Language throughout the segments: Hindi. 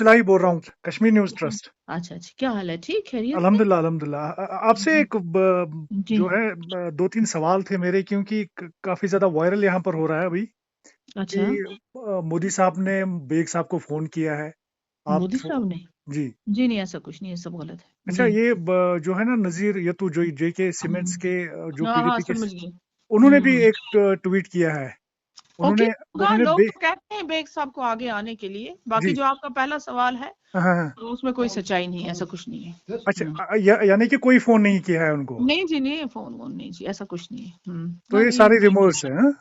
सिलाई बोल रहा हूँ, कश्मीर न्यूज़ जी। ट्रस्ट। अच्छा अच्छा, क्या हाल है? ठीक, खैरियत से? अल्हम्दुलिल्लाह, अल्हम्दुलिल्लाह। आपसे जी। एक जी। जो है 2-3 सवाल थे मेरे, क्योंकि काफ़ी ज़्यादा वायरल यहाँ पर हो रहा है अभी कि अच्छा। मोदी साहब ने बेग साहब को फ़ोन किया है। आप मोदी साहब ने? जी। जी नहीं, ऐसा कुछ नहीं है, सब गलत है अच्छा, जी। ये जो है ना, नज़ीर यतू जो जेके सीमेंट्स हम्म, के जो हाँ हाँ, पीडीपी के समझ गई। उन्होंने भी हम्म। एक ट्वीट किया है। ओके। उन्होंने हाँ, उन्होंने लोग बे तो कहते हैं बेग साहब को आगे आने के लिए, बाकी जी। जो आपका पहला सवाल है हाँ, हाँ, हाँ। तो उसमें कोई सच्चाई नहीं है, ऐसा कुछ नहीं है। अच्छा, यानी कि कोई फ़ोन नहीं किया है उनको। नहीं जी, नहीं, फोन वोन नहीं जी, ऐसा कुछ नहीं है। तो ना ये नहीं सारे नहीं रिमोर्स नहीं। हैं, हाँ?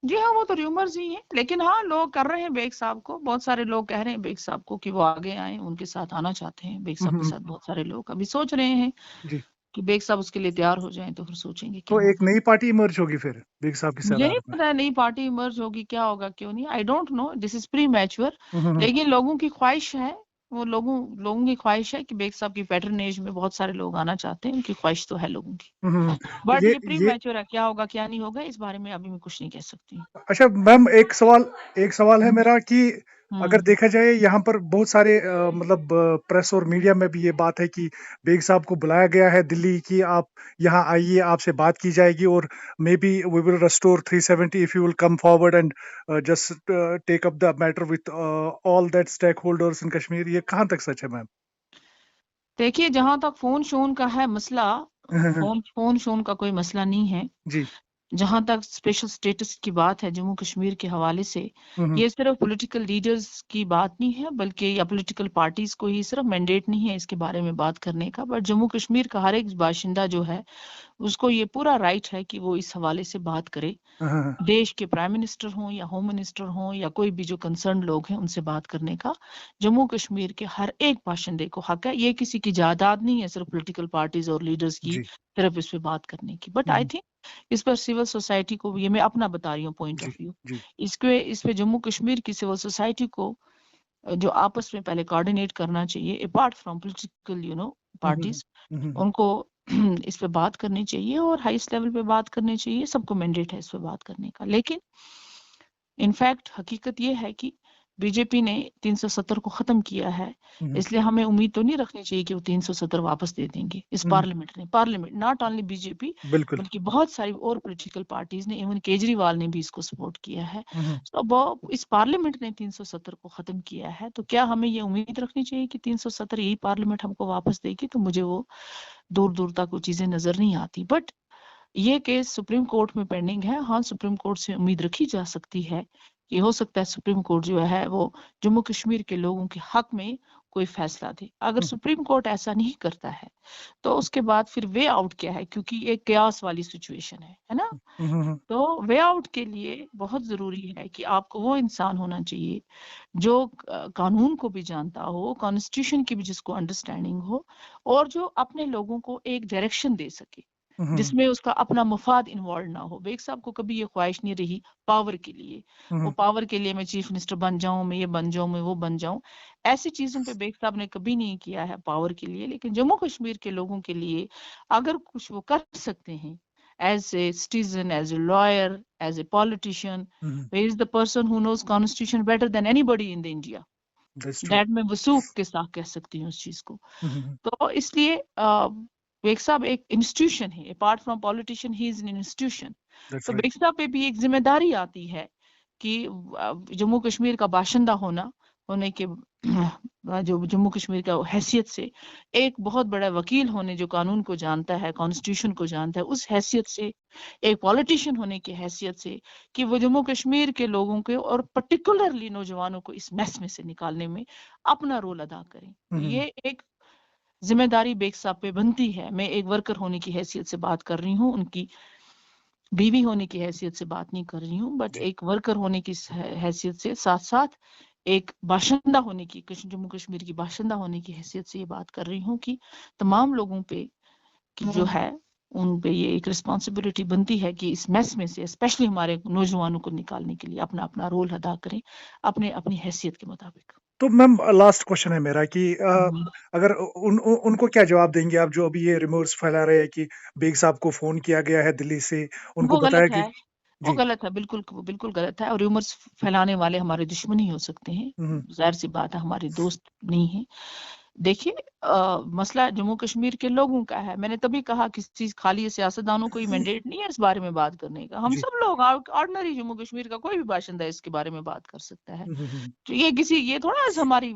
जी हाँ, वो तो र्यूमर्स ही है, लेकिन हाँ, लोग कर रहे हैं बेग साहब को, बहुत सारे लोग कह रहे हैं बेग साहब को कि वो आगे आए, उनके साथ आना चाहते हैं। बेग हुँ, साहब के हुँ। साथ बहुत सारे लोग अभी सोच रहे हैं जी। कि बेग साहब उसके लिए तैयार हो जाएं, तो फिर सोचेंगे क्या तो एक होगा। नई पार्टी इमर्ज होगी फिर बेग साहब की मुझे नहीं सदारत में। पता है नई पार्टी इमर्ज होगी, क्या होगा क्यों नहीं, I don't know, this is premature. हुँ, हुँ, हुँ। लेकिन लोगों की ख्वाहिश है, वो लोगों लोगों की ख्वाहिश है कि बेग साहब की पैटर्नेज में बहुत सारे लोग आना चाहते हैं, उनकी ख्वाहिश तो है लोगों की। हुँ, हुँ। तो बट ये ये प्री ये मैच्योर है, क्या होगा क्या नहीं होगा इस बारे में अभी मैं कुछ नहीं कह सकती। अच्छा मैम, एक सवाल है हम्म। मेरा कि अगर हम्म। देखा जाए यहाँ पर बहुत सारे मतलब प्रेस और मीडिया में भी ये बात है कि बेग साहब को बुलाया गया है दिल्ली कि आप यहाँ आइए, आपसे बात की जाएगी और maybe we will restore 370 if you will come forward and just take up the matter with all that stakeholders in Kashmir. ये कहाँ तक सच है मैम? देखिए, जहां तक फोन शोन का है मसला, फोन फोन शोन का कोई मसला नहीं है। जी। जहां तक स्पेशल स्टेटस की बात है जम्मू कश्मीर के हवाले से, हम्म, हम्म, ये सिर्फ पॉलिटिकल लीडर्स की बात नहीं है, बल्कि या पॉलिटिकल पार्टीज को ही सिर्फ मैंडेट नहीं है इसके बारे में बात करने का, बट जम्मू कश्मीर का हर एक बाशिंदा जो है उसको ये पूरा राइट है कि वो इस हवाले से बात करे। हाँ, हाँ, हाँ, देश के प्राइम मिनिस्टर हों या होम मिनिस्टर हों या कोई भी जो कंसर्न लोग हैं उनसे बात करने का जम्मू कश्मीर के हर एक बाशिंदे को हक है। ये किसी की जायदाद नहीं है सिर्फ पॉलिटिकल पार्टीज और लीडर्स की जी। सिर्फ इस पे बात करने की। बट आई हम्म, थिंक इस पर सिविल सोसाइटी को, ये मैं अपना बता रही हूँ पॉइंट जी। ऑफ व्यू, जी। इस पे जम्मू कश्मीर की सिविल सोसाइटी को जो आपस में पहले कोऑर्डिनेट करना चाहिए, apart from political hmm, parties, hmm, उनको इस पे बात करनी चाहिए और हाईएस्ट लेवल पे बात करनी चाहिए। सबको मैंडेट है इस पे बात करने का, लेकिन इनफैक्ट हकीकत ये है कि बीजेपी ने 370 को खत्म किया है, हम्म, इसलिए हमें उम्मीद तो नहीं रखनी चाहिए कि वो 370 वापस दे देंगे इस हम्म, पार्लियामेंट ने। पार्लियामेंट, नॉट ओनली बीजेपी, बिल्कुल। बल्कि बहुत सारी और पॉलिटिकल पार्टीज ने, इवन केजरीवाल ने भी इसको सपोर्ट किया है। हम्म, तो अब इस पार्लियामेंट ने 370 को खत्म किया है, तो क्या हमें ये उम्मीद रखनी चाहिए कि 370 यही पार्लियामेंट हमको वापस देगी? तो मुझे वो दूर दूर तक वो चीजें नजर नहीं आती। बट ये केस सुप्रीम कोर्ट में पेंडिंग है। हाँ, सुप्रीम कोर्ट से उम्मीद रखी जा सकती है कि हो सकता है सुप्रीम कोर्ट जो है वो जम्मू कश्मीर के लोगों के हक में कोई फैसला दे। अगर हम्म, सुप्रीम कोर्ट ऐसा नहीं करता है तो उसके बाद फिर वे आउट क्या है, क्योंकि ये कयास वाली सिचुएशन है ना। हम्म, तो वे आउट के लिए बहुत जरूरी है कि आपको वो इंसान होना चाहिए जो कानून को भी जानता हो, कॉन्स्टिट्यूशन की भी जिसको अंडरस्टैंडिंग हो, और जो अपने लोगों को एक डायरेक्शन दे सके हम्म, जिसमें उसका अपना मुफाद इन्वॉल्व ना हो। बेग साहब को कभी ये ख्वाहिश नहीं रही पावर के लिए, वो हम्म, पावर के लिए मैं चीफ मिनिस्टर बन जाऊं, मैं ये बन जाऊं, मैं वो बन जाऊं, ऐसी चीजों पे बेग साहब ने कभी नहीं किया है पावर के लिए। लेकिन जम्मू कश्मीर के लोगों के लिए अगर कुछ वो कर सकते हैं, as a citizen, as a lawyer, as a politician, hmm, where is the person who knows constitution better than anybody in the India? That's true. That मैं वसूख के साथ कह सकती हूँ उस चीज को। हम्म, तो इसलिए बेग साहब एक इंस्टीट्यूशन है, apart from politician he is an institution. That's तो राइट। बेग साहब पे भी एक जिम्मेदारी आती है कि जम्मू कश्मीर का बाशिंदा होने के जो जम्मू कश्मीर का हैसियत से, एक बहुत बड़ा वकील होने जो कानून को जानता है, कॉन्स्टिट्यूशन को जानता है, उस हैसियत से, एक पॉलिटिशियन होने की हैसियत से, कि वो जम्मू कश्मीर के लोगों के और पर्टिकुलरली नौजवानों को इस मैस में से निकालने में अपना रोल अदा करें। तो हम्म, ये एक जिम्मेदारी बेग साहब पे बनती है। मैं एक वर्कर होने की हैसियत से बात कर रही हूँ, उनकी बीवी होने की हैसियत से बात नहीं कर रही हूँ, बट जी। एक वर्कर होने की हैसियत से, साथ साथ एक बाशिंदा होने की, जम्मू कश्मीर की बाशिंदा होने की हैसियत से ये बात कर रही हूँ कि तमाम लोगों पे की जो है, उन पे ये एक रिस्पॉन्सिबिलिटी बनती है कि इस मैस में से स्पेशली हमारे नौजवानों को निकालने के लिए अपना अपना रोल अदा करें, अपने अपनी हैसियत के मुताबिक। तो मैम, लास्ट क्वेश्चन है मेरा कि हम्म। अगर उनको क्या जवाब देंगे आप जो अभी ये रिमोर्स फैला रहे हैं कि बेग साहब को फोन किया गया है दिल्ली से, उनको वो बताया गलत कि है। वो जी। गलत है, बिल्कुल बिल्कुल गलत है। और र्यूमर्स फैलाने वाले हमारे दुश्मन ही हो सकते हैं, हुँ, ज़ाहिर सी बात है, हमारे दोस्त नहीं है। देखिए मसला जम्मू कश्मीर के लोगों का है। मैंने तभी कहा किसी खाली सियासतदानों को ही मैंडेट नहीं है इस बारे में बात करने का। हम जी। सब लोग ऑर्डिनरी जम्मू कश्मीर का कोई भी बाशिंदा इसके बारे में बात कर सकता है। हुँ, हुँ, हुँ। तो ये थोड़ा हमारी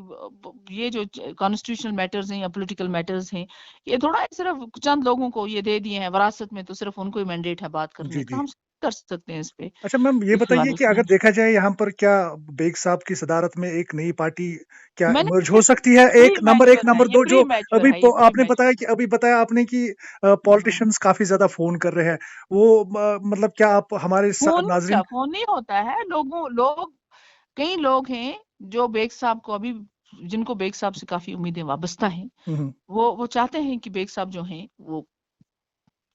ये जो कॉन्स्टिट्यूशनल मैटर्स हैं या पॉलिटिकल मैटर्स हैं, ये थोड़ा सिर्फ चंद लोगों को ये दे दिए हैं विरासत में, तो सिर्फ उनको ही मैंडेट है बात करने जी, का। जी। हम कर सकते हैं इस पे, अच्छा मैम ये इस बताइए हवाले कि से। अगर देखा जाए यहाँ पर क्या बेग साहब की सदारत में एक नई पार्टी क्या मैंने इमर्ज हो ये सकती है? प्री एक नंबर 1, मैच्योर है, नंबर ये 2 प्री जो मैच्योर अभी है, ये प्री आपने बताया मैच्योर। कि अभी बताया आपने कि पॉलिटिशियंस काफ़ी ज़्यादा फ़ोन कर रहे हैं। वो मतलब क्या आप हमारे नाज़रीन फोन नहीं होता है। लोग कई लोग हैं जो बेग साहब को अभी, जिनको बेग साहब से काफी उम्मीदें वाबस्ता हैं, हुँ, हुँ। वो चाहते हैं कि बेग साहब जो हैं वो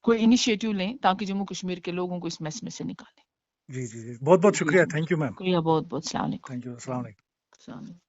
कोई इनिशिएटिव लें ताकि जम्मू कश्मीर के लोगों को इस मैस में से निकालें। जी, जी, जी। बहुत-बहुत जी शुक्रिया। जी, थैंक यू मैम। शुक्रिया बहुत बहुत। अस्सलाम थैंक यू। अस्सलाम वालेकुम। वालेकुम। अस्सलाम वालेकुम।